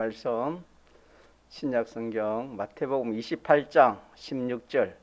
말씀 신약 성경 마태복음 28장 16절.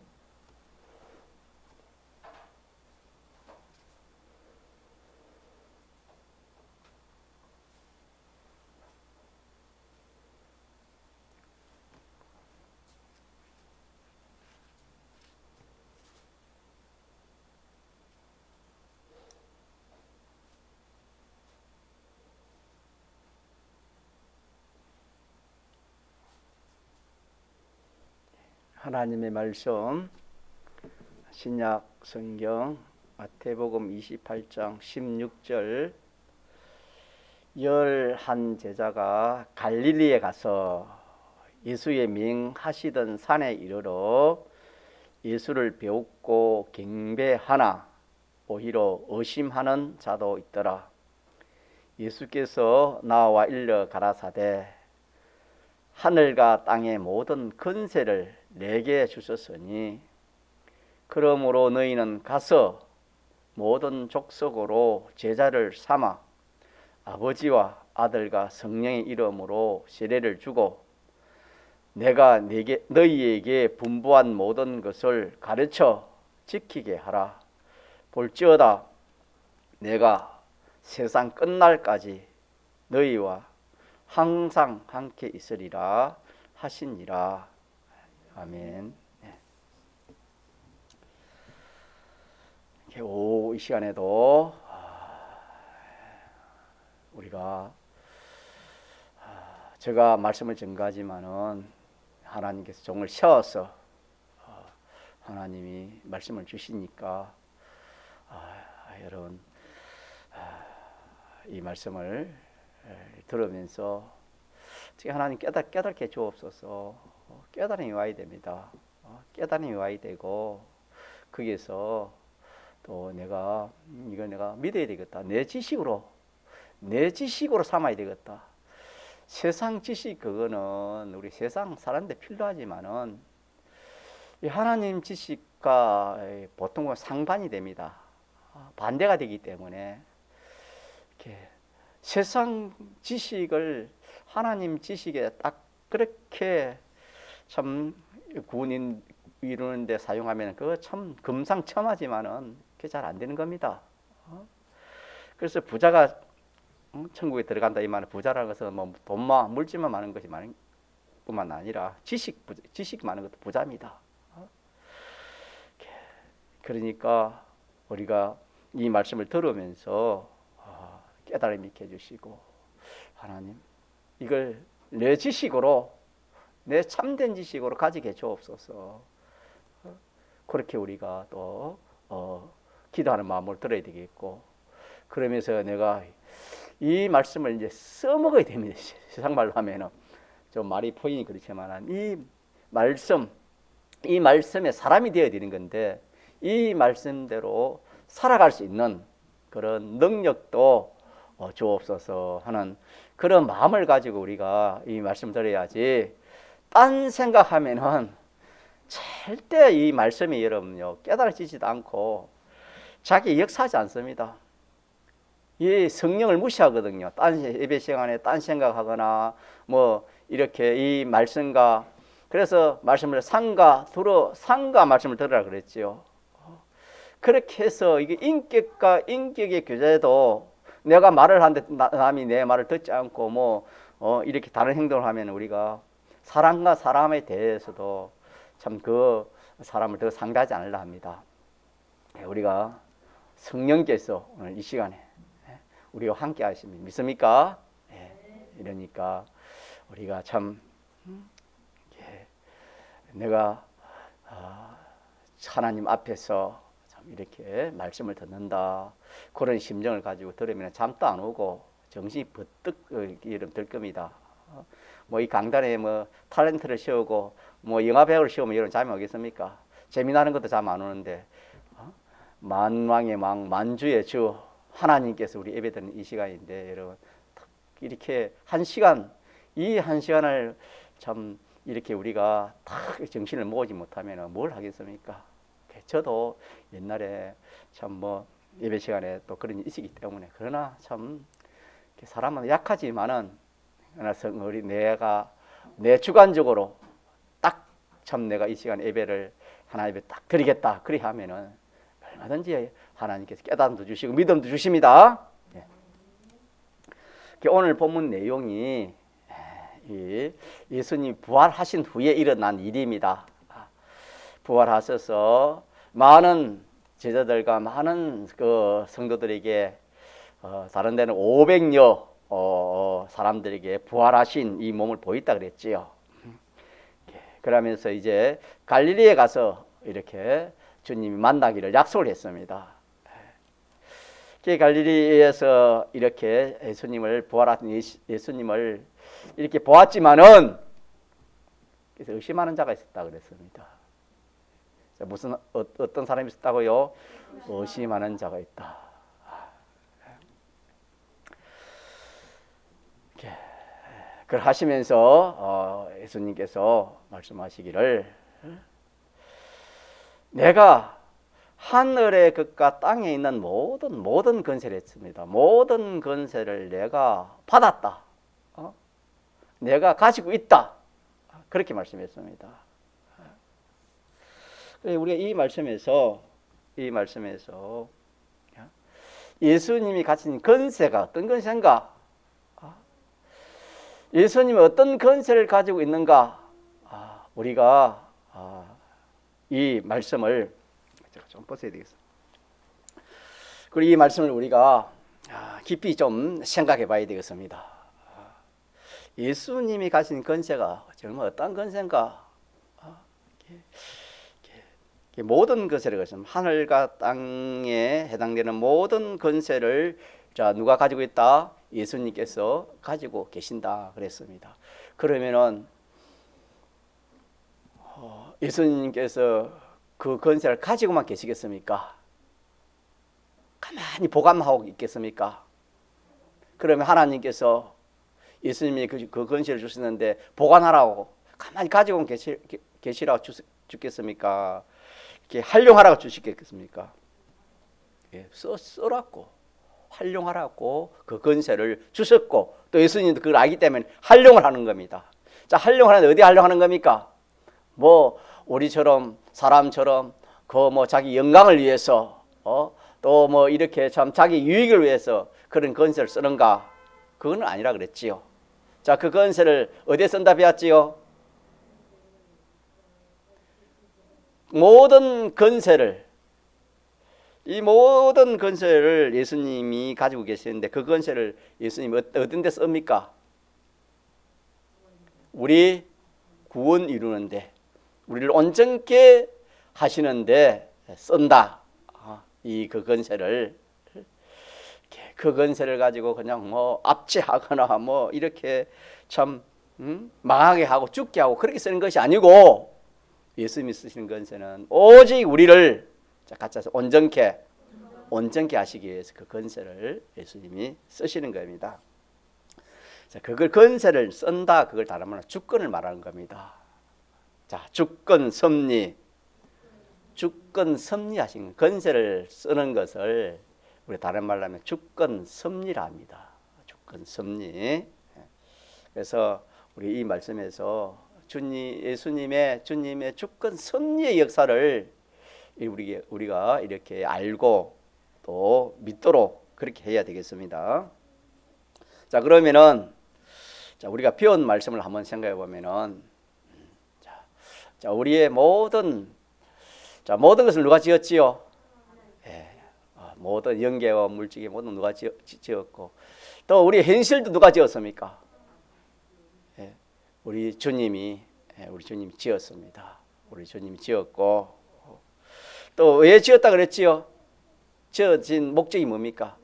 하나님의 말씀 신약 성경 마태복음 28장 16절. 열한 제자가 갈릴리에 가서 예수의 명하시던 산에 이르러 예수를 배웁고 경배하나 오히려 의심하는 자도 있더라. 예수께서 나와 일러 가라사대 하늘과 땅의 모든 권세를 내게 주셨으니 그러므로 너희는 가서 모든 족속으로 제자를 삼아 아버지와 아들과 성령의 이름으로 세례를 주고 내가 너희에게 분부한 모든 것을 가르쳐 지키게 하라. 볼지어다 내가 세상 끝날까지 너희와 항상 함께 있으리라 하시니라. 아멘. 이 시간에도 우리가 제가 말씀을 전가하지만은 하나님께서 종을 세워서 하나님이 말씀을 주시니까 여러분 이 말씀을 들으면서 하나님 깨닫게 주옵소서. 깨달음이 와야 됩니다. 깨달음이 와야 되고 거기에서 또 내가 믿어야 되겠다. 내 지식으로 삼아야 되겠다. 세상 지식 그거는 우리 세상 사람들 필요하지만은 이 하나님 지식과 보통은 상반이 됩니다. 반대가 되기 때문에 이렇게 세상 지식을 하나님 지식에 딱 그렇게 참 구원 이루는데 사용하면 그거 참 금상첨화지만은 그게 잘 안 되는 겁니다. 그래서 부자가 천국에 들어간다 이 말은 부자라는 것은 뭐 돈만 물질만 많은 것이 많은 뿐만 아니라 지식 많은 것도 부자입니다. 그러니까 우리가 이 말씀을 들으면서 깨달음이 있게 해주시고 하나님 이걸 내 지식으로 내 참된 지식으로 가지게 주옵소서. 그렇게 우리가 또 기도하는 마음으로 들어야 되겠고 그러면서 내가 이 말씀을 이제 써먹어야 됩니다. 세상 말로 하면은 좀 말이 포인이 그렇지만 이 말씀에 사람이 되어야 되는 건데 이 말씀대로 살아갈 수 있는 그런 능력도 주옵소서 하는 그런 마음을 가지고 우리가 이 말씀 들어야지 딴 생각하면은 절대 이 말씀이 여러분요 깨달아지지도 않고 자기 역사하지 않습니다. 이 성령을 무시하거든요. 딴 예배 시간에 딴 생각하거나 뭐 이렇게 이 말씀과 그래서 말씀을 상가 말씀을 들으라 그랬지요. 그렇게 해서 이게 인격과 인격의 교제도 내가 말을 하는데 남이 내 말을 듣지 않고 뭐 이렇게 다른 행동을 하면 우리가 사람과 사람에 대해서도 참 그 사람을 더 상대하지 않으려 합니다. 우리가 성령께서 오늘 이 시간에 우리와 함께 하십니다. 믿습니까? 이러니까 우리가 참 내가 하나님 앞에서 참 이렇게 말씀을 듣는다 그런 심정을 가지고 들으면 잠도 안 오고 정신이 버뜩 들 겁니다. 뭐 이 강단에 뭐 탤런트를 씌우고 뭐 영화 배우를 씌우면 이런 잠이 오겠습니까? 재미나는 것도 잠 안 오는데 만왕의 왕 만주의 주 하나님께서 우리 예배드리는 이 시간인데 여러분 이렇게 한 시간을 참 이렇게 우리가 딱 정신을 모으지 못하면 뭘 하겠습니까? 저도 옛날에 참 뭐 예배 시간에 또 그런 일이 있기 때문에 그러나 참 사람은 약하지만은 우리 내가 내 주관적으로 딱 참 내가 이 시간 예배를 하나님께 딱 드리겠다. 그리 하면은 얼마든지 하나님께서 깨달음도 주시고 믿음도 주십니다. 예. 오늘 본문 내용이 예수님 부활하신 후에 일어난 일입니다. 부활하셔서 많은 제자들과 많은 그 성도들에게 다른 데는 500여 사람들에게 부활하신 이 몸을 보였다 그랬지요. 그러면서 이제 갈릴리에 가서 이렇게 주님이 만나기를 약속을 했습니다. 갈릴리에서 이렇게 예수님을 부활하신 예수님을 이렇게 보았지만은 그래서 의심하는 자가 있었다 그랬습니다. 무슨 어떤 사람이 있었다고요? 의심하는 자가 있다. 그걸 하시면서 예수님께서 말씀하시기를 내가 하늘의 것과 땅에 있는 모든 권세를 했습니다. 모든 권세를 내가 받았다. 내가 가지고 있다. 그렇게 말씀했습니다. 우리가 이 말씀에서 예수님이 가진 권세가 어떤 권세인가? 예수님이 어떤 권세를 가지고 있는가? 우리가 이 말씀을 좀 보셔야 되겠습니다. 그리고 이 말씀을 우리가 깊이 좀 생각해 봐야 되겠습니다. 예수님이 가진 권세가 정말 어떤 권세인가? 모든 권세를 가졌습니다. 하늘과 땅에 해당되는 모든 권세를 자 누가 가지고 있다? 예수님께서 가지고 계신다 그랬습니다. 그러면은 예수님께서 그 권세를 가지고만 계시겠습니까? 가만히 보관하고 있겠습니까? 그러면 하나님께서 예수님이 그 권세를 주시는데 보관하라고 가만히 가지고 계시라고 주겠습니까? 이렇게 활용하라고 주시겠습니까? 써라고 활용하라고 그 권세를 주셨고 또 예수님도 그걸 알기 때문에 활용을 하는 겁니다. 자, 활용을 하는데 어디 활용하는 겁니까? 뭐 우리처럼 사람처럼 그 뭐 자기 영광을 위해서 또 뭐 이렇게 참 자기 유익을 위해서 그런 권세를 쓰는가? 그건 아니라 그랬지요. 자, 그 권세를 어디에 쓴다 배웠지요? 모든 권세를 이 모든 권세를 예수님이 가지고 계시는데 그 권세를 예수님이 어떤 데 씁니까? 우리 구원 이루는데 우리를 온전케 하시는데 쓴다. 이 그 권세를 그 권세를 가지고 그냥 뭐 압제하거나 뭐 이렇게 참 망하게 하고 죽게 하고 그렇게 쓰는 것이 아니고 예수님이 쓰시는 권세는 오직 우리를 같이 해서 온전케 하시기 위해서 그 권세를 예수님이 쓰시는 겁니다. 자, 그걸 권세를 쓴다. 그걸 다른 말로 주권을 말하는 겁니다. 자, 주권 섭리 하신 권세를 쓰는 것을 우리 다른 말로 하면 주권 섭리라 합니다. 주권 섭리. 그래서 우리 이 말씀에서 주님의 주권 섭리의 역사를 우리가 이렇게 알고 또 믿도록 그렇게 해야 되겠습니다. 자, 그러면은 우리가 배운 말씀을 한번 생각해 보면은 자, 우리의 모든 것을 누가 지었지요? 모든 영계와 물질이 모든 누가 지었고 또 우리 현실도 누가 지었습니까? 우리 주님이 지었습니다. 우리 주님이 지었고 또 왜 지었다 그랬지요? 지어진 목적이 뭡니까?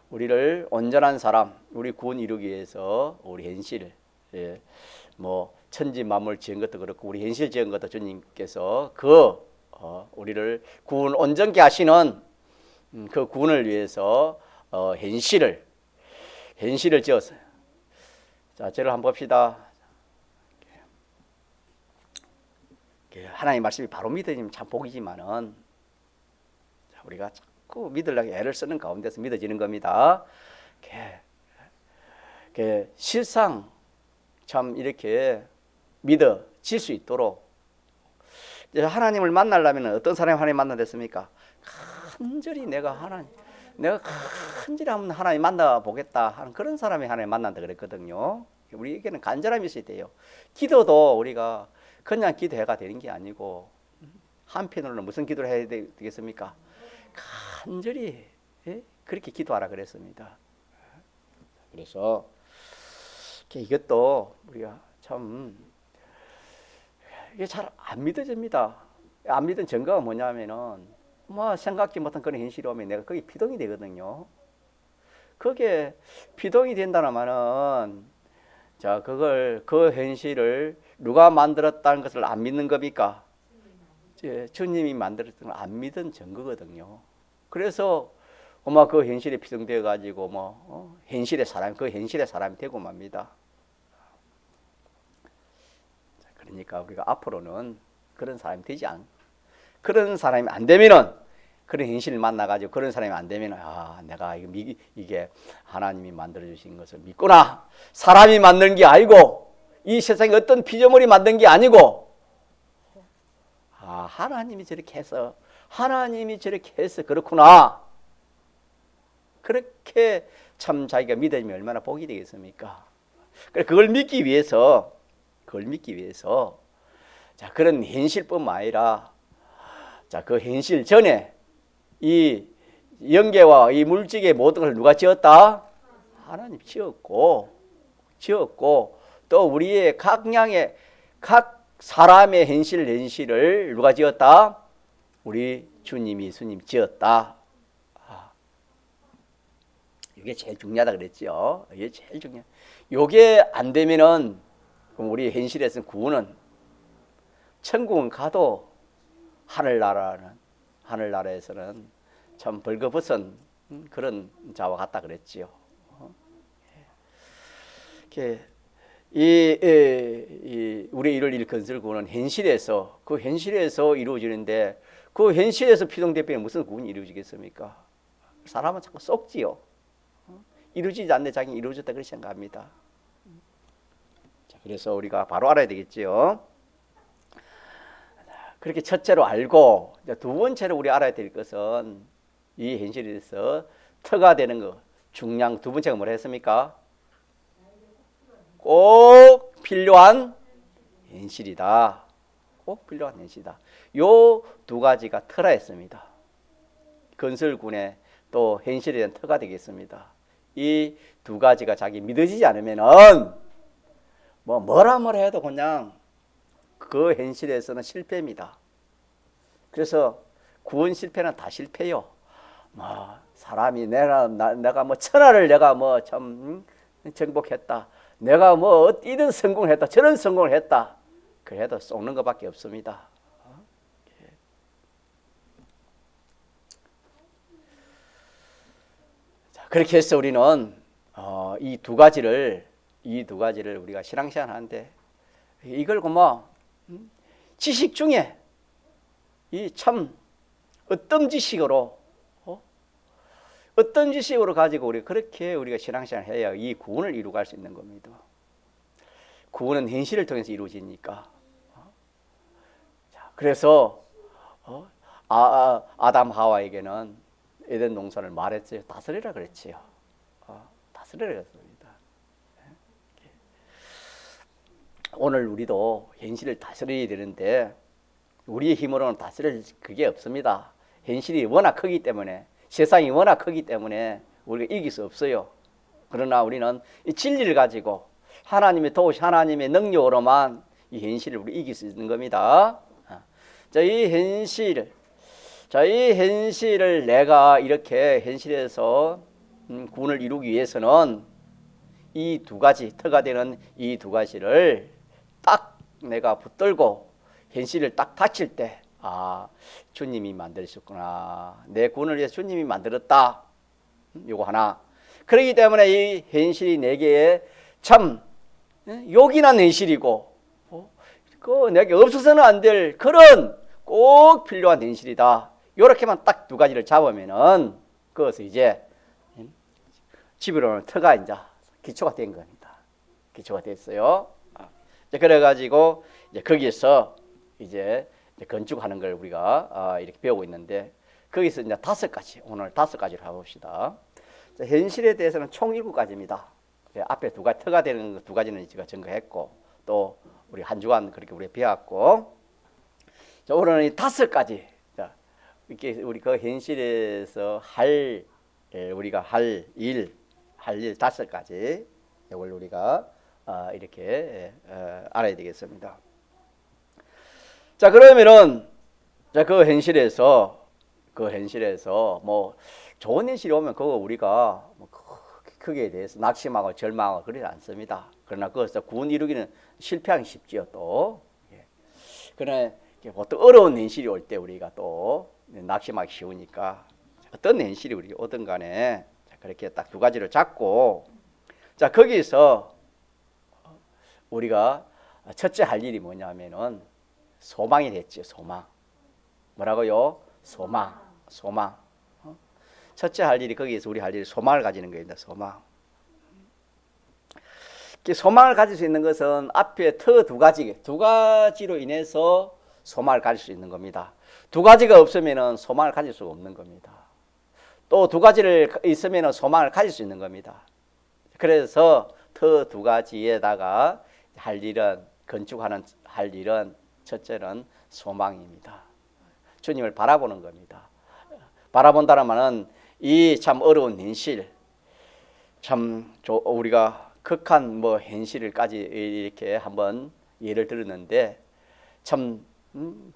우리를 온전한 사람, 우리 구원 이루기 위해서 우리 현실, 뭐 천지 만물 지은 것도 그렇고 우리 현실 지은 것도 주님께서 우리를 구원 온전케 하시는 그 구원을 위해서 현실을 지었어요. 자, 저를 한번 봅시다. 하나님 말씀이 바로 믿어지면 참 복이지만은 우리가 자꾸 믿으려고 애를 쓰는 가운데서 믿어지는 겁니다. 실상 참 이렇게 믿어질 수 있도록 하나님을 만나려면 어떤 사람이 하나님 만나겠습니까? 간절히 내가 간절히 한번 하나님 만나보겠다 하는 그런 사람이 하나님 만난다 그랬거든요. 우리에게는 간절함이 있어야 돼요. 기도도 우리가 그냥 기도해가 되는 게 아니고 한편으로는 무슨 기도를 해야 되겠습니까? 간절히 그렇게 기도하라 그랬습니다. 그래서 이것도 우리가 참 이게 잘 안 믿어집니다. 안 믿은 증거가 뭐냐면은 생각지 못한 그런 현실이 오면 내가 거기 비동이 되거든요. 그게 비동이 된다는 말은 그 현실을 누가 만들었다는 것을 안 믿는 겁니까? 주님이 만들었던 걸 안 믿은 증거거든요. 그래서 그 현실에 비동되어 가지고 현실의 사람이 되고 맙니다. 그러니까 우리가 앞으로는 그런 사람이 안 되면은 그런 현실을 만나가지고 그런 사람이 안 되면은 내가 이게 하나님이 만들어 주신 것을 믿구나. 사람이 만든 게 아니고 이 세상에 어떤 피조물이 만든 게 아니고 하나님이 저렇게 해서 그렇구나. 그렇게 참 자기가 믿어지면 얼마나 복이 되겠습니까? 그걸 믿기 위해서 그런 현실뿐만 아니라 그 현실 전에 이 영계와 이 물질의 모든 걸 누가 지었다? 하나님 지었고 또 우리의 각 사람의 현실을 누가 지었다? 우리 주님이 예수님 지었다. 이게 제일 중요하다 그랬죠. 이게 제일 중요해. 이게 안 되면은 그럼 우리 현실에서는 구원은 천국은 가도 하늘나라에서는 참 벌거벗은 그런 자와 같다 그랬지요. 우리 이룰 건설 구원은 현실에서 이루어지는데 그 현실에서 피동대표에 무슨 구원이 이루어지겠습니까? 사람은 자꾸 썩지요. 이루어지지 않는데 자기는 이루어졌다 그렇게 생각합니다. 그래서 우리가 바로 알아야 되겠지요. 그렇게 첫째로 알고 두 번째로 우리 알아야 될 것은 이 현실에서 터가 되는 것 중량 두 번째가 뭐라 했습니까? 꼭 필요한 현실이다. 꼭 필요한 현실이다. 요 두 가지가 터라 했습니다. 건설군의 또 현실에 대한 터가 되겠습니다. 이 두 가지가 자기 믿어지지 않으면은 뭐라 해도 그냥 그 현실에서는 실패입니다. 그래서 구원 실패는 다 실패요. 사람이 내가 천하를 내가 참 정복했다. 내가 이런 성공을 했다. 저런 성공을 했다. 그래도 속는 것밖에 없습니다. 그렇게 해서 우리는 이 두 가지를 우리가 신앙생활 하는데 이걸 지식 중에 이 참 어떤 지식으로 가지고 우리가 신앙생활 해야 이 구원을 이루갈 수 있는 겁니다. 구원은 현실을 통해서 이루어지니까. 그래서 아담 하와에게는 에덴 동산을 말했어요. 다스리라 그랬지요. 다스리라 그랬습니다. 오늘 우리도 현실을 다스려야 되는데 우리의 힘으로는 다스릴 그게 없습니다. 현실이 워낙 크기 때문에 세상이 워낙 크기 때문에 우리가 이길 수 없어요. 그러나 우리는 이 진리를 가지고 하나님의 도우시 하나님의 능력으로만 이 현실을 우리 이길 수 있는 겁니다. 이 현실을 내가 이렇게 현실에서 구원을 이루기 위해서는 이 두 가지 터가 되는 이 두 가지를 딱 내가 붙들고 현실을 딱 닥칠 때 주님이 만드셨구나. 내 구원을 위해서 주님이 만들었다. 요거 하나. 그렇기 때문에 이 현실이 내게 참 요긴한 현실이고 내게 없어서는 안 될 그런 꼭 필요한 현실이다. 요렇게만 딱 두 가지를 잡으면은 그것을 이제 집으로는 터가 이제 기초가 된 겁니다. 기초가 됐어요. 이제 그래가지고 이제 거기서 이제 건축하는 걸 우리가 이렇게 배우고 있는데 거기서 이제 5가지, 오늘 5가지를 해봅시다. 현실에 대해서는 총 7가지입니다. 앞에 터가 되는 2가지는 제가 증거했고 또 우리 한 주간 그렇게 우리 배웠고, 자, 오늘은 이 5가지. 자, 이렇게 우리 그 현실에서 우리가 할 일 5가지 이걸 우리가 이렇게 알아야 되겠습니다. 자, 그러면은 그 현실에서 뭐 좋은 현실이 오면 그거 우리가 뭐 크게 대해서 낙심하고 절망하고 그러지 않습니다. 그러나 그것을 구원 이루기는 실패하기 쉽지요. 또 그러나 보통 어려운 현실이 올 때 우리가 또 낙심하기 쉬우니까 어떤 현실이 우리 오든 간에 그렇게 딱 2가지를 잡고, 자, 거기서 우리가 첫째 할 일이 뭐냐면은 소망이 됐죠. 소망. 뭐라고요? 소망. 첫째 할 일이 거기에서 우리 할 일이 소망을 가지는 겁니다. 소망. 소망을 가질 수 있는 것은 앞에 2가지로 인해서 소망을 가질 수 있는 겁니다. 2가지가 없으면은 소망을 가질 수가 없는 겁니다. 또 2가지를 있으면은 소망을 가질 수 있는 겁니다. 그래서 2가지에다가 할 일은 건축하는 할 일은 첫째는 소망입니다. 주님을 바라보는 겁니다. 바라본다는 말은 이 참 어려운 현실, 참 우리가 극한 뭐 현실을까지 이렇게 한번 예를 들었는데 참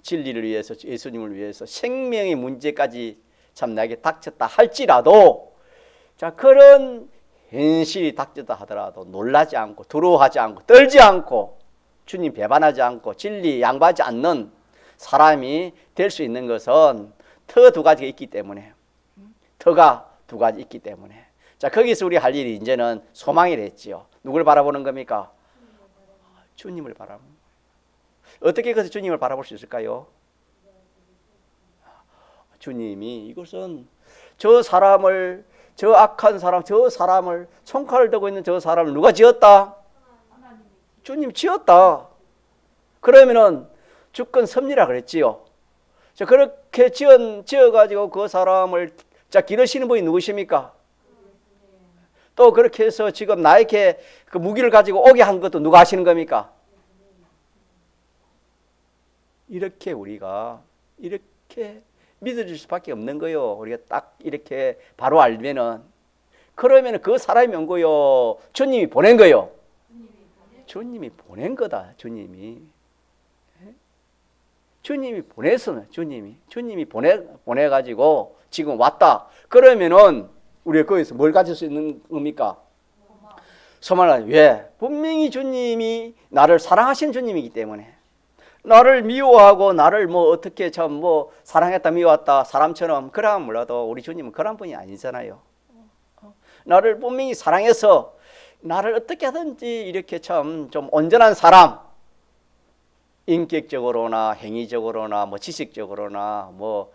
진리를 위해서 예수님을 위해서 생명의 문제까지 참 나에게 닥쳤다 할지라도, 자, 그런 현실이 닥쳤다 하더라도 놀라지 않고 두려워하지 않고 떨지 않고 주님 배반하지 않고 진리 양보하지 않는 사람이 될 수 있는 것은 터 2가지가 있기 때문에, 터가 2가지 있기 때문에, 자, 거기서 우리 할 일이 이제는 소망이 됐지요. 누굴 바라보는 겁니까? 주님을 바라보는 거예요. 어떻게 그래서 주님을 바라볼 수 있을까요? 주님이 이것은 저 악한 사람, 저 사람을 손칼을 들고 있는 저 사람을 누가 지었다? 주님 지었다. 그러면은 주권 섭리라 그랬지요. 자, 그렇게 지어가지고 그 사람을 기르시는 분이 누구십니까? 또 그렇게 해서 지금 나에게 그 무기를 가지고 오게 한 것도 누가 하시는 겁니까? 이렇게 우리가 이렇게 믿어줄 수밖에 없는 거요. 우리가 딱 이렇게 바로 알면은, 그러면 그 사람이 온 거요. 주님이 보낸 거요. 주님이 보낸 거다. 주님이 보냈어요. 주님이 보내가지고 지금 왔다. 그러면은 우리가 거기서 뭘 가질 수 있는 겁니까? 소망을. 왜? 분명히 주님이 나를 사랑하신 주님이기 때문에, 나를 미워하고 나를 뭐 어떻게 참 뭐 사랑했다 미워했다 사람처럼 그러면 몰라도 우리 주님은 그런 분이 아니잖아요. 나를 분명히 사랑해서 나를 어떻게 하든지 이렇게 참 좀 온전한 사람, 인격적으로나 행위적으로나 뭐 지식적으로나 뭐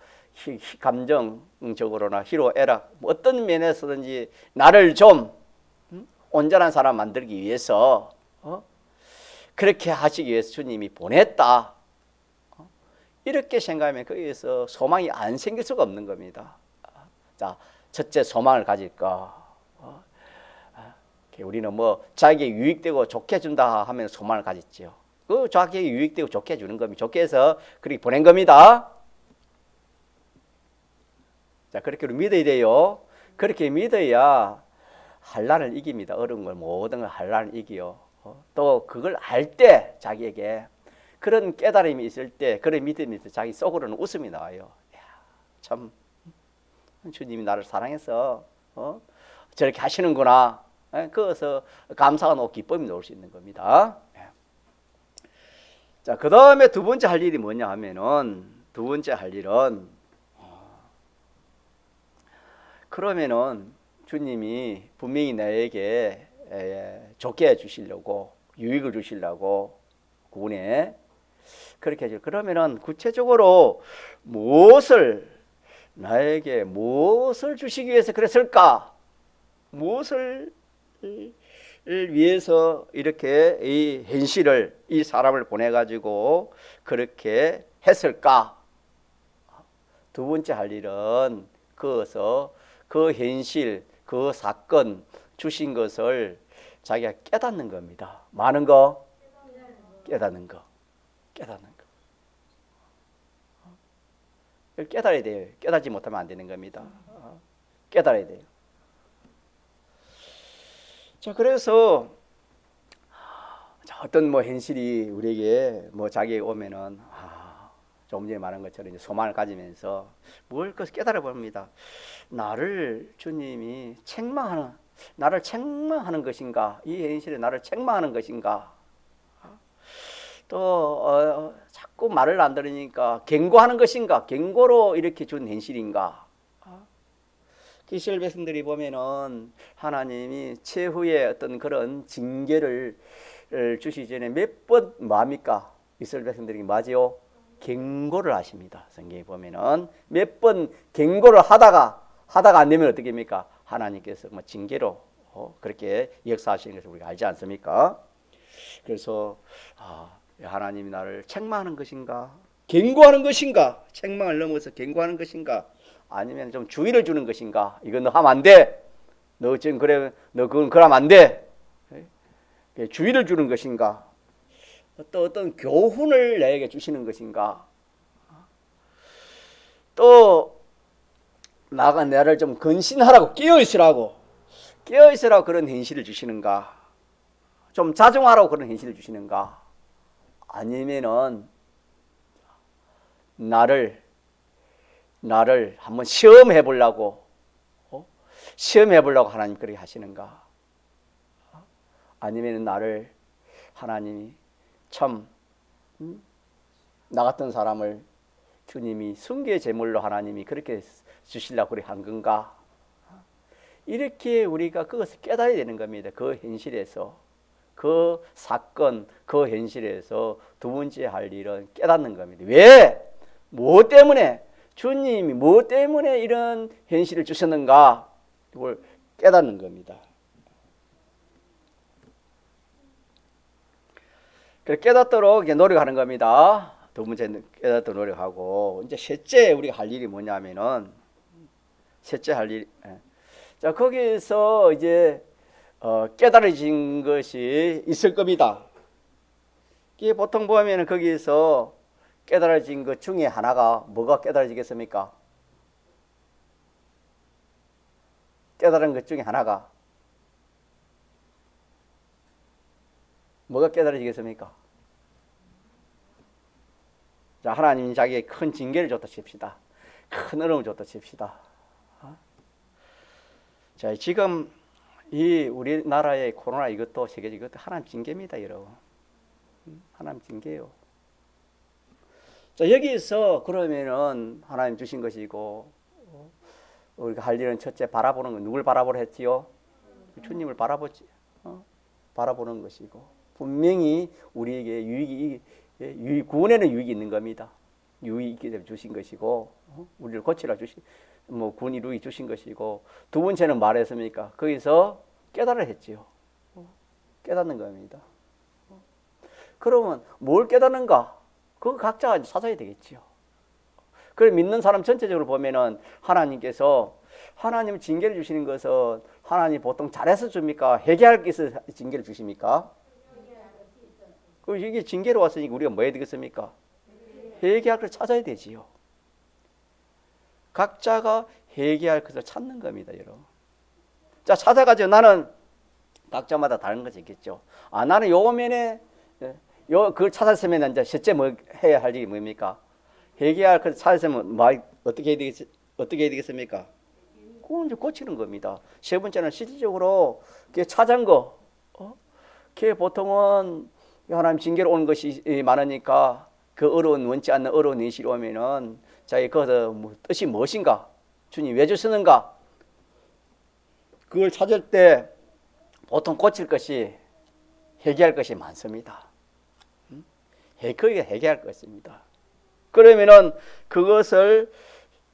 감정적으로나 희로애락 뭐 어떤 면에서든지 나를 좀 온전한 사람 만들기 위해서 그렇게 하시기 위해서 주님이 보냈다. 이렇게 생각하면 거기에서 소망이 안 생길 수가 없는 겁니다. 자, 첫째 소망을 가질까? 우리는 뭐 자기에게 유익되고 좋게 준다 하면 소망을 가졌지요. 그 자기에게 유익되고 좋게 주는 겁니다. 좋게 해서 그렇게 보낸 겁니다. 자, 그렇게 믿어야 돼요. 그렇게 믿어야 한란을 이깁니다. 어려운 걸 모든 걸 한란을 이기요. 또 그걸 알 때 자기에게 그런 깨달음이 있을 때, 그런 믿음이 있을 때 자기 속으로는 웃음이 나와요. 야, 참 주님이 나를 사랑해서 저렇게 하시는구나. 그래서 감사가 나고 기쁨이 나올 수 있는 겁니다. 자, 그 다음에 2번째 할 일이 뭐냐 하면은, 2번째 할 일은 그러면은 주님이 분명히 나에게 좋게 해주시려고, 유익을 주시려고 구원에 그렇게 해줘. 그러면은 구체적으로 나에게 무엇을 주시기 위해서 그랬을까? 무엇을 위해서 이렇게 이 현실을 이 사람을 보내 가지고 그렇게 했을까? 두 번째 할 일은 그어서 그 현실, 그 사건 주신 것을 자기가 깨닫는 겁니다. 많은 거 깨닫는 거. 깨닫는 거. 깨달아야 돼요. 깨닫지 못하면 안 되는 겁니다. 깨달아야 돼요. 자, 그래서 어떤 뭐 현실이 우리에게 뭐 자기에게 오면은 조금 전에 말한 것처럼 이제 소망을 가지면서 뭘 깨달아 봅니다. 나를 주님이 나를 책망하는 것인가? 이 현실에 나를 책망하는 것인가? 또 자꾸 말을 안 들으니까 경고하는 것인가? 경고로 이렇게 준 현실인가? 이스라엘 백성들이 보면은 하나님이 최후의 어떤 그런 징계를 주시기 전에 몇 번 뭐합니까? 이스라엘 백성들이 맞지요? 경고를 하십니다. 성경에 보면은 몇 번 경고를 하다가 안 되면 어떻게 합니까? 하나님께서 뭐 징계로 그렇게 역사하시는 것을 우리가 알지 않습니까? 그래서 하나님이 나를 책망하는 것인가? 경고하는 것인가? 책망을 넘어서 경고하는 것인가? 아니면 좀 주의를 주는 것인가? 이건 너 하면 안 돼. 너 지금 그래, 너 그건 그러면 안 돼. 주의를 주는 것인가? 또 어떤 교훈을 내게 주시는 것인가? 또 나를 좀 근신하라고 깨어 있으라고 그런 현실을 주시는가? 좀 자중하라고 그런 현실을 주시는가? 아니면은 나를 한번 시험해 보려고 하나님 그렇게 하시는가? 아니면 나를 하나님이 참 나 같은 사람을 주님이 순교의 제물로 하나님이 그렇게 주시려고 그렇게 한 건가? 이렇게 우리가 그것을 깨달아야 되는 겁니다. 그 현실에서, 그 사건, 그 현실에서 두 번째 할 일은 깨닫는 겁니다. 왜? 뭐 때문에? 주님이 뭐 때문에 이런 현실을 주셨는가? 이걸 깨닫는 겁니다. 깨닫도록 노력하는 겁니다. 두 번째 깨닫도록 노력하고, 이제 셋째 우리가 할 일이 뭐냐면은, 자, 거기서 이제 깨달아진 것이 있을 겁니다. 이게 보통 보면은 거기서 깨달아진 것 중에 하나가 뭐가 깨달아지겠습니까? 깨달은 것 중에 하나가 뭐가 깨달아지겠습니까? 자, 하나님이 자기에게 큰 징계를 줬다 칩시다. 큰 어려움을 줬다 칩시다. 자, 지금 이 우리나라의 코로나 이것도 세계적 이것도 하나님 징계입니다, 여러분. 하나님 징계예요. 자, 여기서 그러면은 하나님 주신 것이고, 우리가 할 일은 첫째 바라보는 건 누굴 바라보라 했지요? 주님을 바라보는 것이고, 분명히 우리에게 구원에는 유익이 있는 겁니다. 유익이 있기 때문에 주신 것이고, 우리를 고치라 구원 이루기 주신 것이고, 두 번째는 말했습니까? 거기서 깨달아 했지요. 깨닫는 겁니다. 그러면 뭘 깨닫는가? 그거 각자가 찾아야 되겠지요. 그걸 믿는 사람 전체적으로 보면은 하나님께서 하나님 징계를 주시는 것은 하나님 보통 잘해서 줍니까? 회개할 게 있어서 징계를 주십니까? 그 이게 징계로 왔으니까 우리가 뭐 해야 되겠습니까? 회개할 것을 찾아야 되지요. 각자가 회개할 것을 찾는 겁니다, 여러분. 자, 찾아가지고 나는 각자마다 다른 것이 있겠죠. 나는 요면에 그걸 찾았으면 이제 실제 뭐 해야 할 일이 뭡니까? 회개할 것을 찾았으면 어떻게 해야 되겠습니까? 그건 이제 고치는 겁니다. 세 번째는 실질적으로 찾은 거. 그게 보통은 하나님 징계로 오는 것이 많으니까 그 원치 않는 어려운 현실이 오면은 자기 거기서 뜻이 무엇인가? 주님 왜 주시는가? 그걸 찾을 때 보통 고칠 것이 회개할 것이 많습니다. 그게 회개할 것입니다. 그러면은 그것을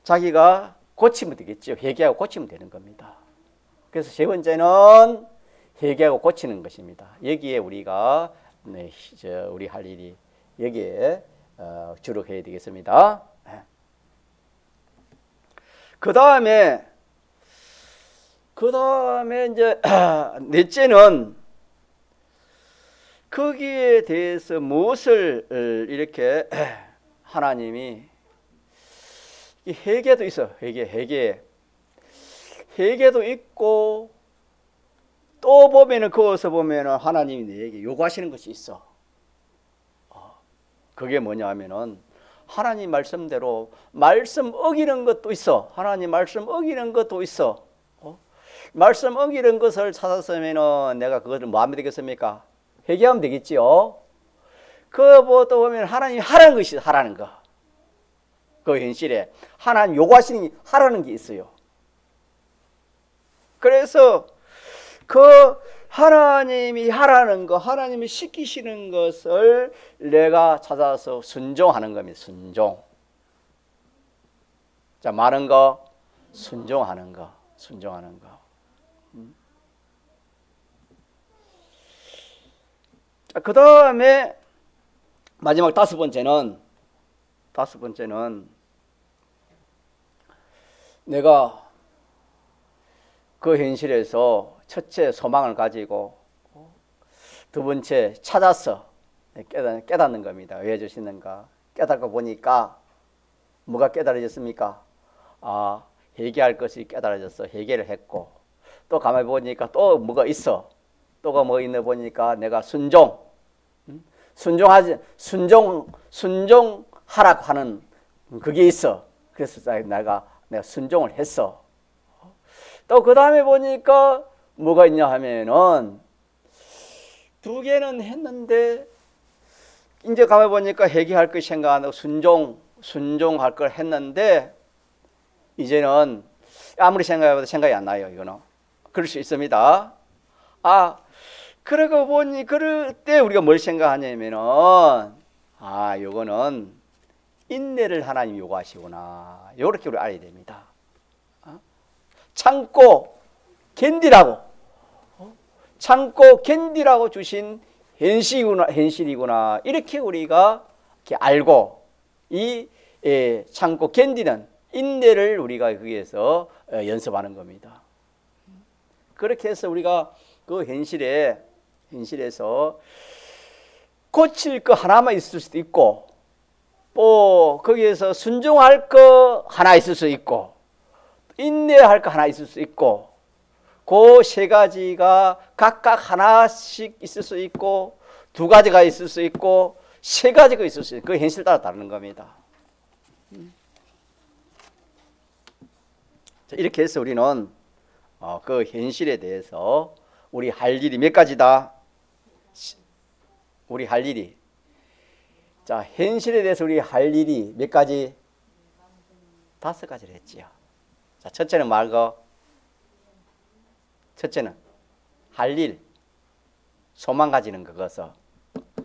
자기가 고치면 되겠죠. 회개하고 고치면 되는 겁니다. 그래서 세 번째는 회개하고 고치는 것입니다. 여기에 우리가 우리 할 일이 여기에 주로 해야 되겠습니다. 그 다음에 이제 넷째는 거기에 대해서 무엇을 이렇게 하나님이 회개도 있어. 회개도 있고 또 보면은 거기서 보면은 하나님이 내게 요구하시는 것이 있어. 그게 뭐냐 하면은 하나님 말씀대로 말씀 어기는 것도 있어. 하나님 말씀 어기는 것도 있어. 말씀 어기는 것을 찾았으면은 내가 그것을 뭐 하면 되겠습니까? 회개하면 되겠지요. 그것도 보면 하나님이 하라는 것이 하라는 거. 그 현실에 하나님 요구하시는 하라는 게 있어요. 그래서 그 하나님이 하라는 거, 하나님이 시키시는 것을 내가 찾아서 순종하는 겁니다. 순종. 자, 많은 거 순종하는 거. 자, 그 다음에 마지막 다섯 번째는 내가 그 현실에서 첫째 소망을 가지고 두 번째 찾아서 깨닫는 겁니다. 왜 주시는가? 깨닫고 보니까 뭐가 깨달아졌습니까? 회개할 것이 깨달아졌어. 회개를 했고 또 가만히 보니까 또 뭐가 있어. 또가 뭐 있나 보니까 내가 순종하라고 하는 그게 있어. 그래서 내가 순종을 했어. 또 그 다음에 보니까 뭐가 있냐 하면은 두 개는 했는데 이제 가만히 보니까 회개할 것 생각 안 하고 순종할 걸 했는데 이제는 아무리 생각해봐도 생각이 안 나요. 이거는 그럴 수 있습니다. 그러고 보니 그럴 때 우리가 뭘 생각하냐면은 요거는 인내를 하나님 요구하시구나. 요렇게 우리 알아야 됩니다. 참고 견디라고 주신 현실이구나. 이렇게 우리가 이렇게 알고 참고 견디는 인내를 우리가 거기에서 연습하는 겁니다. 그렇게 해서 우리가 그 현실에서 고칠 거 하나만 있을 수도 있고 또 거기에서 순종할 거 하나 있을 수 있고 인내할 거 하나 있을 수 있고 그 세 가지가 각각 하나씩 있을 수 있고 두 가지가 있을 수 있고 세 가지가 있을 수 있고 그 현실 따라 다른 겁니다. 자, 이렇게 해서 우리는 그 현실에 대해서 우리 할 일이 몇 가지다? 우리 할 일이 자 현실에 대해서 우리 할 일이 몇 가지? 5가지를 했지요. 자, 첫째는 첫째는 할 일, 소망 가지는 거,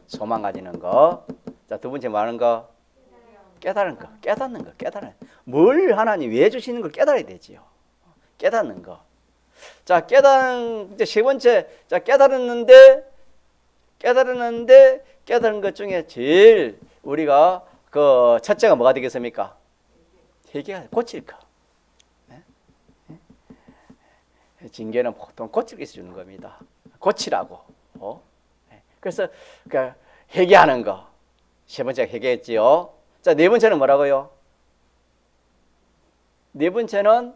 소망 가지는 거. 자, 두 번째 말하는 거, 깨닫는 거. 뭘 하나님 왜 주시는 걸 깨달아야 되지요. 깨닫는 거. 자, 이제 세 번째, 자, 깨달은 것 중에 제일 우리가 그 첫째가 뭐가 되겠습니까? 회개가 고칠 거. 징계는 보통 고칠 게 주는 겁니다. 고치라고. 그래서 회개하는 거. 세 번째가 회개했지요. 자, 네 번째는 뭐라고요? 네 번째는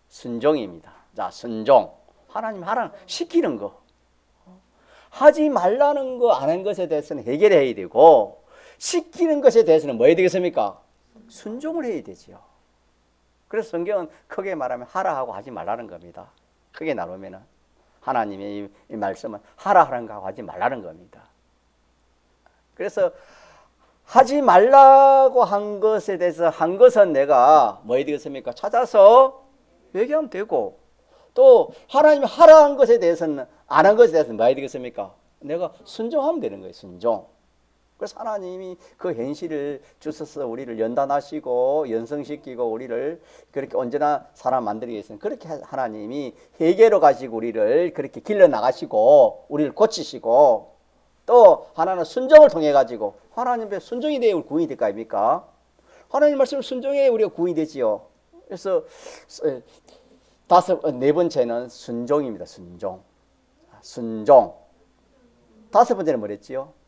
순종입니다. 자, 순종. 하나님 하라는 시키는 거. 하지 말라는 거 안 한 것에 대해서는 회개를 해야 되고 시키는 것에 대해서는 뭐 해야 되겠습니까? 순종을 해야 되지요. 그래서 성경은 크게 말하면 하라 하고 하지 말라는 겁니다. 크게 나누면은 하나님의 이 말씀은 하라는 거 하지 말라는 겁니다. 그래서 하지 말라고 한 것에 대해서 한 것은 내가 뭐 해야 되겠습니까? 찾아서 회개하면 되고 또 하나님이 하라는 것에 대해서는 안 한 것에 대해서는 뭐 해야 되겠습니까? 내가 순종하면 되는 거예요. 순종. 그래서 하나님이 그 현실을 주셔서 우리를 연단하시고 연성시키고 우리를 그렇게 언제나 사람 만들기 위해서는 그렇게 하나님이 회개로 가지고 우리를 그렇게 길러 나가시고 우리를 고치시고 또 하나는 순종을 통해 가지고 하나님의 순종이 되어 우리 구원이 될 거 아닙니까? 하나님 말씀을 순종해야 우리가 구원이 되지요. 그래서 네 번째는 순종입니다. 순종. 다섯 번째는 뭐랬지요?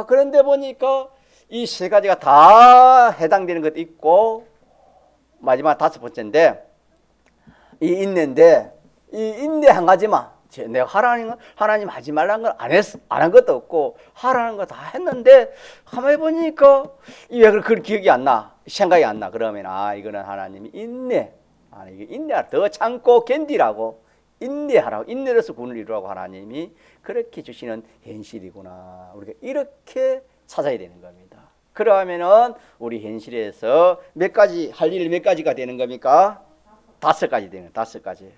그런데 보니까 이 세 가지가 다 해당되는 것도 있고 마지막 다섯 번째인데 이 인내인데 이 인내 한 가지만 내가 하나님 하지 말라는 건 안 한 것도 없고 하라는 거 다 했는데 가만히 보니까 왜 그 기억이 안 나? 생각이 안 나. 그러면 이거는 하나님이 인내. 이게 인내하라. 더 참고 견디라고 인내하라고 인내로서 구원을 이루라고 하나님이 그렇게 주시는 현실이구나. 우리가 이렇게 찾아야 되는 겁니다. 그러면은 우리 현실에서 몇 가지 할 일 몇 가지가 되는 겁니까? 다섯 가지 되는 다섯 가지.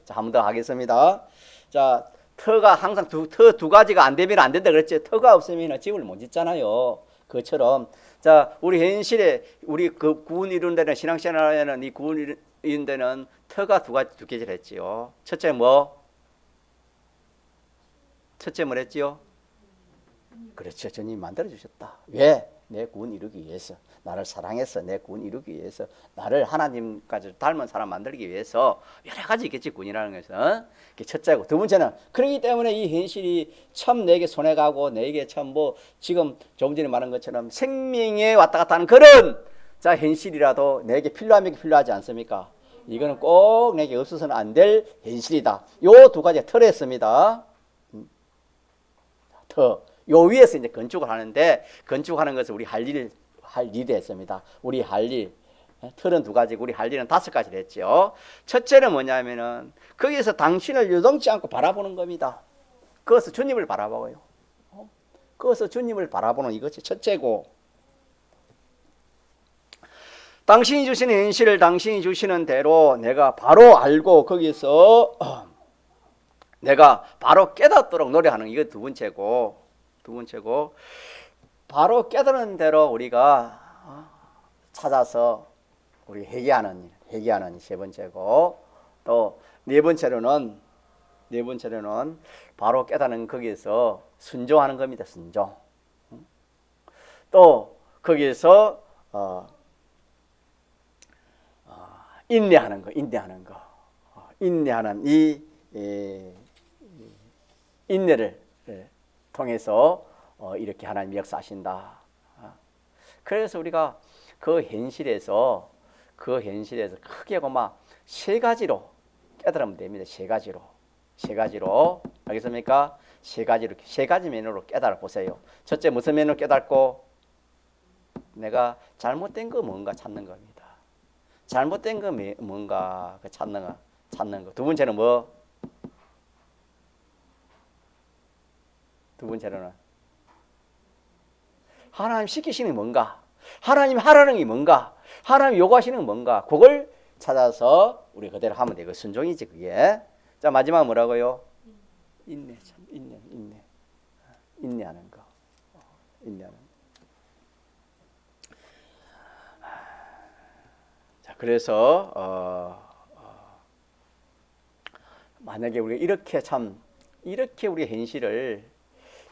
자, 한 번 더 하겠습니다. 자, 터가 항상 터 두 가지가 안 되면 안 된다 그랬죠. 터가 없으면 집을 못 짓잖아요. 그처럼 자, 우리 현실에 우리 그 구원 이룬 데는 신앙생활에는 이 구원 이룬 데는 터가 두 개를 했지요. 첫째 뭐랬지요? 그렇죠. 주님이 만들어 주셨다. 왜? 내 구원 이루기 위해서. 나를 사랑해서 내 구원 이루기 위해서. 나를 하나님까지 닮은 사람 만들기 위해서. 여러 가지 있겠지, 구원이라는 것은. 그게 첫째고. 두 번째는 그렇기 때문에 이 현실이 참 내게 손해가고 내게 참 지금 조금 전에 말한 것처럼 생명에 왔다 갔다 하는 그런 자 현실이라도 내게 필요하지 않습니까? 이거는 꼭 내게 없어서는 안 될 현실이다. 요 두 가지가 틀었습니다. 요 위에서 이제 건축을 하는데 건축하는 것은 우리 할 일이 했습니다. 우리 할 일. 틀은 두 가지고 우리 할 일은 다섯 가지를 했죠. 첫째는 뭐냐면은 거기에서 당신을 요동치 않고 바라보는 겁니다. 그것은 주님을 바라봐요. 그것은 주님을 바라보는 이것이 첫째고 당신이 주시는 현실을 당신이 주시는 대로 내가 바로 알고 거기서 내가 바로 깨닫도록 노력하는 이거 두 번째고 바로 깨닫는 대로 우리가 찾아서 우리 회개하는 세 번째고 또 네 번째로는 바로 깨닫는 거기에서 순종하는 겁니다. 순종. 또 거기에서 인내하는 거. 인내하는 이 인내를 통해서 이렇게 하나님 역사하신다. 그래서 우리가 그 현실에서 크게 보면 세 가지로 깨달으면 됩니다. 세 가지로 알겠습니까? 세 가지 면으로 깨달아 보세요. 첫째 무슨 면으로 깨닫고 내가 잘못된 거 뭔가 찾는 겁니다. 잘못된 거 뭔가 찾는 거. 두 번째는 뭐? 두 번째로는 하나님 시키시는 게 뭔가? 하나님 하라는 게 뭔가? 하나님 요구하시는 게 뭔가? 그걸 찾아서 우리 그대로 하면 되고 순종이지 그게. 자 마지막 뭐라고요? 인내하는 거. 자 그래서 만약에 우리가 이렇게 우리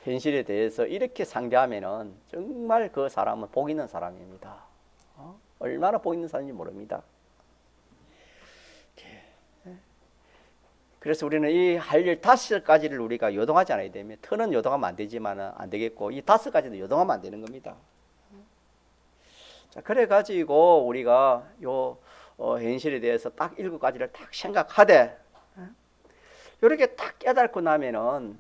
현실에 대해서 이렇게 상대하면은 정말 그 사람은 복 있는 사람입니다. 얼마나 복 있는 사람인지 모릅니다. 그래서 우리는 이 할 일 다섯 가지를 우리가 요동하지 않아야 되면 터는 요동하면 안 되지만은 안 되겠고 이 다섯 가지도 요동하면 안 되는 겁니다. 자 그래 가지고 우리가 요 현실에 대해서 딱 일곱 가지를 딱 생각하되 이렇게 딱 깨닫고 나면은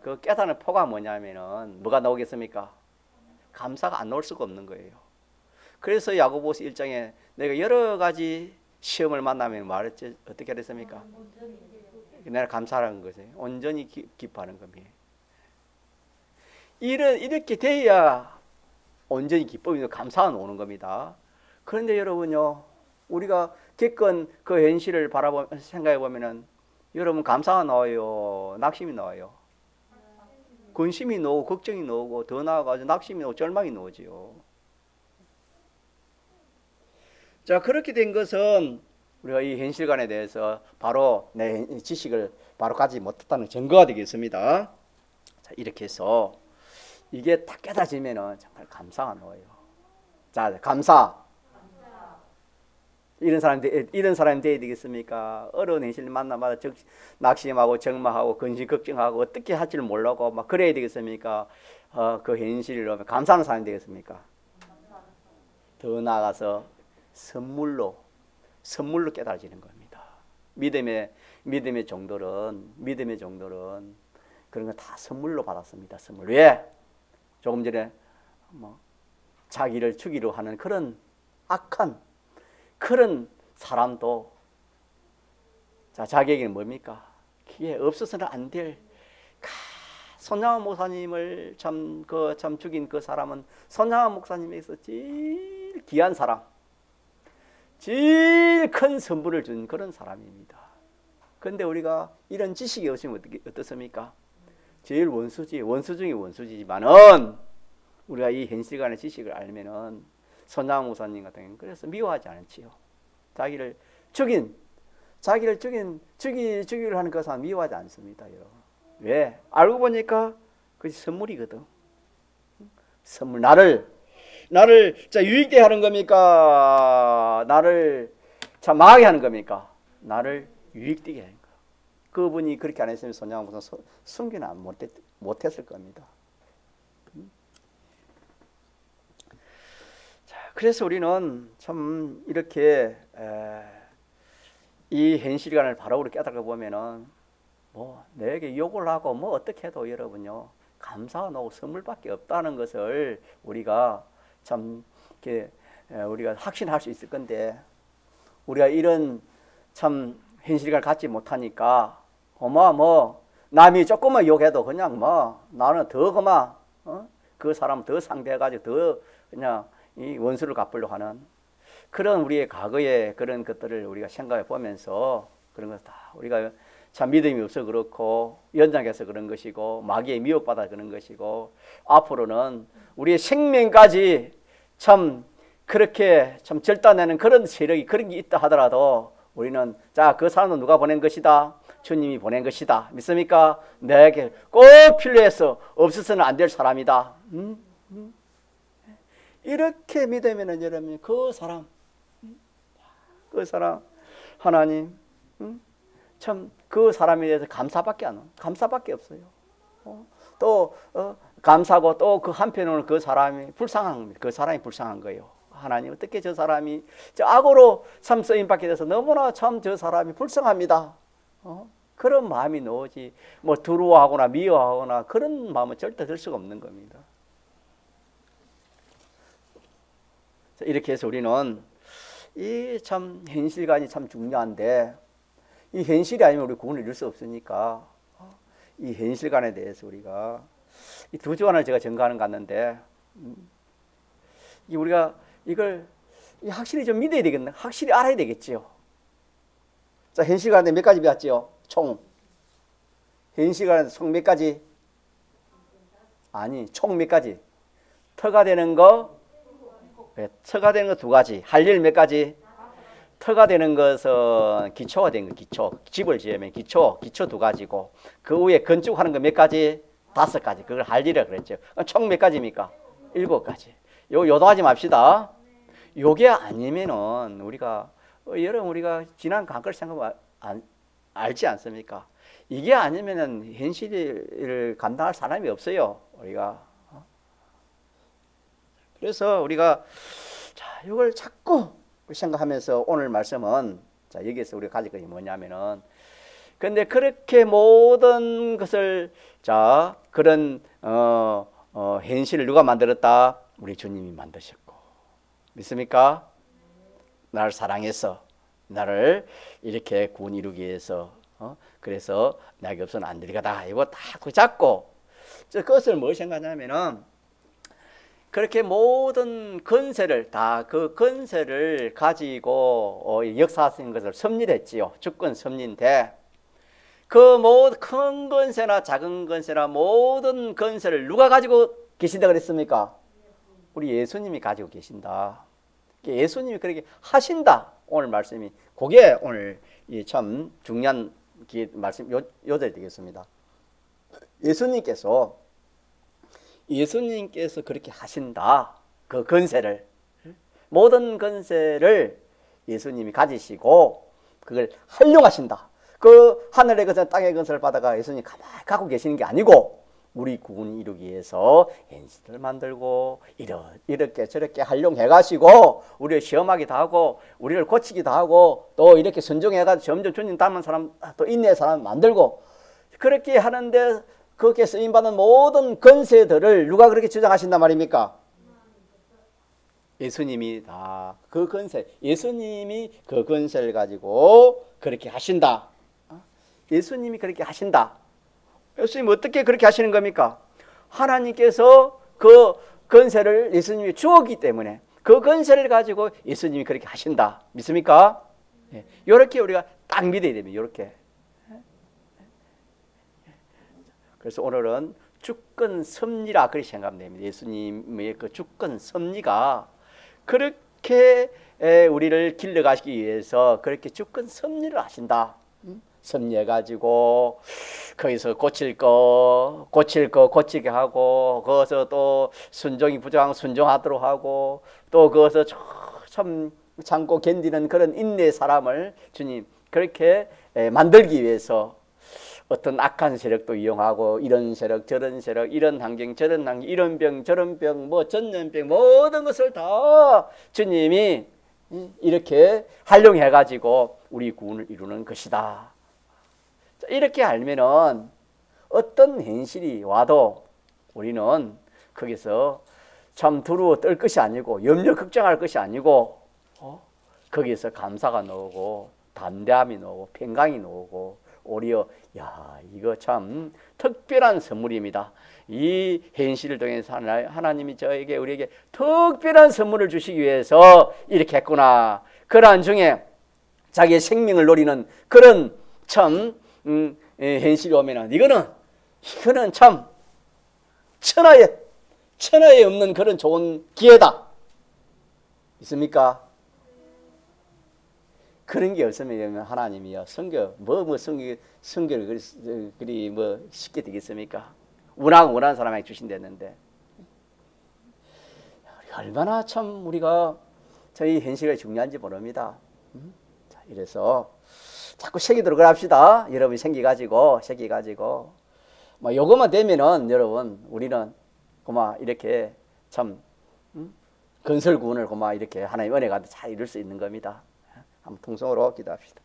그 깨닫는 포가 뭐냐면은 뭐가 나오겠습니까? 감사가 안 나올 수가 없는 거예요. 그래서 야고보서 1장에 내가 여러 가지 시험을 만나면 말했지 어떻게 그랬습니까? 내가 감사하는 것이에요. 온전히 기뻐하는 겁니다. 이렇게 돼야 온전히 기쁨이 감사가 오는 겁니다. 그런데 여러분요, 우리가 겪은 그 현실을 생각해 보면은 여러분 감사가 나와요, 낙심이 나와요? 근심이 나오고 걱정이 나오고 더 나아가지고 낙심이 나오고 절망이 나오지요. 자, 그렇게 된 것은 우리가 이 현실관에 대해서 바로 내 지식을 바로 가지지 못했다는 증거가 되겠습니다. 자, 이렇게 해서 이게 딱 깨달아지면은 정말 감사가 나와요. 자, 감사. 이런 사람이 돼야 되겠습니까? 어려운 현실 만나마다 낙심하고 절망하고 근심 걱정하고 어떻게 할 줄 모르고 막 그래야 되겠습니까? 그 현실로 감사하는 사람이 되겠습니까? 더 나아가서 선물로 깨달아지는 겁니다. 믿음의 정도는 그런 거 다 선물로 받았습니다. 선물. 왜? 조금 전에 자기를 죽이려 하는 그런 악한 그런 사람도 자기에게는 뭡니까? 그게 없어서는 안 될 손양원 목사님을 참 죽인 그 사람은 손양원 목사님에게서 제일 귀한 사람, 제일 큰 선물을 준 그런 사람입니다. 그런데 우리가 이런 지식이 없으면 어떻습니까? 제일 원수 중에 원수지만은 우리가 이 현실간의 지식을 알면은 손양원 목사님 같은 경우는 그래서 미워하지 않지요. 자기를 죽이려 하는 그 사람 미워하지 않습니다, 여러분. 왜? 알고 보니까 그것이 선물이거든. 선물. 나를 유익되게 하는 겁니까? 나를 참 망하게 하는 겁니까? 나를 유익되게 하는 거. 그분이 그렇게 안 했으면 손양원 목사 숨기는 못했을 겁니다. 그래서 우리는 참 이렇게 이 현실관을 바로 깨달아 보면은 내게 욕을 하고 어떻게 해도 여러분요 감사가 나고 선물밖에 없다는 것을 우리가 참 이렇게 우리가 확신할 수 있을 건데 우리가 이런 참 현실관을 갖지 못하니까 남이 조금만 욕해도 그냥 나는 더 그 사람 더 상대해가지고 더 그냥 이 원수를 갚으려고 하는 그런 우리의 과거의 그런 것들을 우리가 생각해 보면서 그런 것 다 우리가 참 믿음이 없어 그렇고 연장해서 그런 것이고 마귀의 미혹받아 그런 것이고 앞으로는 우리의 생명까지 참 그렇게 참 절단내는 그런 세력이 그런 게 있다 하더라도 우리는 그 사람은 누가 보낸 것이다? 주님이 보낸 것이다. 믿습니까? 내게 꼭 필요해서 없어서는 안 될 사람이다. 이렇게 믿으면은 여러분 그 사람 하나님 참 그 사람에 대해서 감사밖에 없어요. 감사고 또 그 한편으로는 그 사람이 불쌍한 거예요. 하나님 어떻게 저 사람이 악으로 참 쓰임 받게 돼서 너무나 참 저 사람이 불쌍합니다. 그런 마음이 나오지 두려워하거나 미워하거나 그런 마음은 절대 들 수가 없는 겁니다. 이렇게 해서 우리는 이 참 현실관이 참 중요한데 이 현실이 아니면 우리 구원을 이룰 수 없으니까 이 현실관에 대해서 우리가 이 두 주간을 제가 전가하는 것 같는데 우리가 이걸 확실히 좀 믿어야 되겠네. 확실히 알아야 되겠지요. 자, 현실관에 몇 가지 배웠지요? 총 현실관에 총 몇 가지? 아니, 총 몇 가지? 터가 되는 거 터가 되는 거 두 가지. 할 일 몇 가지? 터가 되는 것은 기초가 되는 거, 기초. 집을 지으면 기초 두 가지고 그 위에 건축하는 거 몇 가지? 5가지. 그걸 할 일이라 그랬죠. 총 몇 가지입니까? 7가지. 요동하지 맙시다. 요게 아니면은 우리가 여러분 우리가 지난 강걸 생각 알지 않습니까? 이게 아니면은 현실을 감당할 사람이 없어요. 우리가. 그래서 우리가 이걸 자꾸 생각하면서 오늘 말씀은 여기에서 우리가 가질 것이 뭐냐면은 근데 그렇게 모든 것을 그런 현실을 누가 만들었다? 우리 주님이 만드셨고 믿습니까? 나를 사랑해서 나를 이렇게 구원 이루기 위해서 그래서 나에게 없어는 안 되리가다 이거 다 잡고 그것을 뭘 생각하냐면은 그렇게 모든 건세를 그 건세를 가지고 역사하신 것을 섭리했지요. 주권 섭리인데 그 모든 큰 건세나 작은 건세나 모든 건세를 누가 가지고 계신다 그랬습니까? 우리 예수님이 가지고 계신다. 예수님이 그렇게 하신다. 오늘 말씀이 그게 오늘 참 중요한 말씀 요절이 되겠습니다. 예수님께서 그렇게 하신다. 그 건세를 모든 건세를 예수님이 가지시고 그걸 활용하신다. 그 하늘의 것을 땅의 것을 받아가 예수님이 가만히 갖고 계시는 게 아니고 우리 구원을 이루기 위해서 현실을 만들고 이렇게 저렇게 활용해 가시고 우리를 시험하기도 하고 우리를 고치기도 하고 또 이렇게 순종해 가지고 점점 주님 닮은 사람 또 인내의 사람 만들고 그렇게 하는데 거기에 쓰임받는 모든 건세들을 누가 그렇게 주장하신단 말입니까? 예수님이 다 그 건세, 예수님이 그 건세를 가지고 그렇게 하신다. 예수님이 그렇게 하신다. 예수님 어떻게 그렇게 하시는 겁니까? 하나님께서 그 건세를 예수님이 주었기 때문에 그 건세를 가지고 예수님이 그렇게 하신다. 믿습니까? 이렇게 우리가 딱 믿어야 됩니다. 이렇게. 그래서 오늘은 주권 섭리라 그렇게 생각하면 됩니다. 예수님의 그 주권 섭리가 그렇게 우리를 길러가시기 위해서 그렇게 주권 섭리를 하신다. 섭리해가지고 거기서 고칠 거 고치게 하고 거기서 또 순종이 부족하면 순종하도록 하고 또 거기서 참 참고 견디는 그런 인내의 사람을 주님 그렇게 만들기 위해서 어떤 악한 세력도 이용하고 이런 세력 저런 세력 이런 환경 저런 환경 이런 병 저런 병 뭐 전염병 모든 것을 다 주님이 이렇게 활용해 가지고 우리 구원을 이루는 것이다. 이렇게 알면은 어떤 현실이 와도 우리는 거기서 참 두려워 떨 것이 아니고 염려 걱정할 것이 아니고 거기서 감사가 나오고 담대함이 나오고 평강이 나오고 오히려 야 이거 참 특별한 선물입니다. 이 현실을 통해서 하나님이 저에게 우리에게 특별한 선물을 주시기 위해서 이렇게 했구나. 그러한 중에 자기의 생명을 노리는 그런 참 현실이 오면은 이거는 참 천하에 없는 그런 좋은 기회다. 있습니까? 그런 게 없으면 하나님이요 성교를 그리 뭐 쉽게 되겠습니까? 원하는 사람에게 주신다는데 얼마나 참 우리가 저희 현실이 중요한지 모릅니다. 자, 이래서 자꾸 새기도록 합시다. 여러분이 새기가지고 뭐 요것만 되면은 여러분 우리는 고마 이렇게 참 건설 구원을 고마 이렇게 하나님 은혜가 잘 이룰 수 있는 겁니다. 한번 통성으로 기도합시다.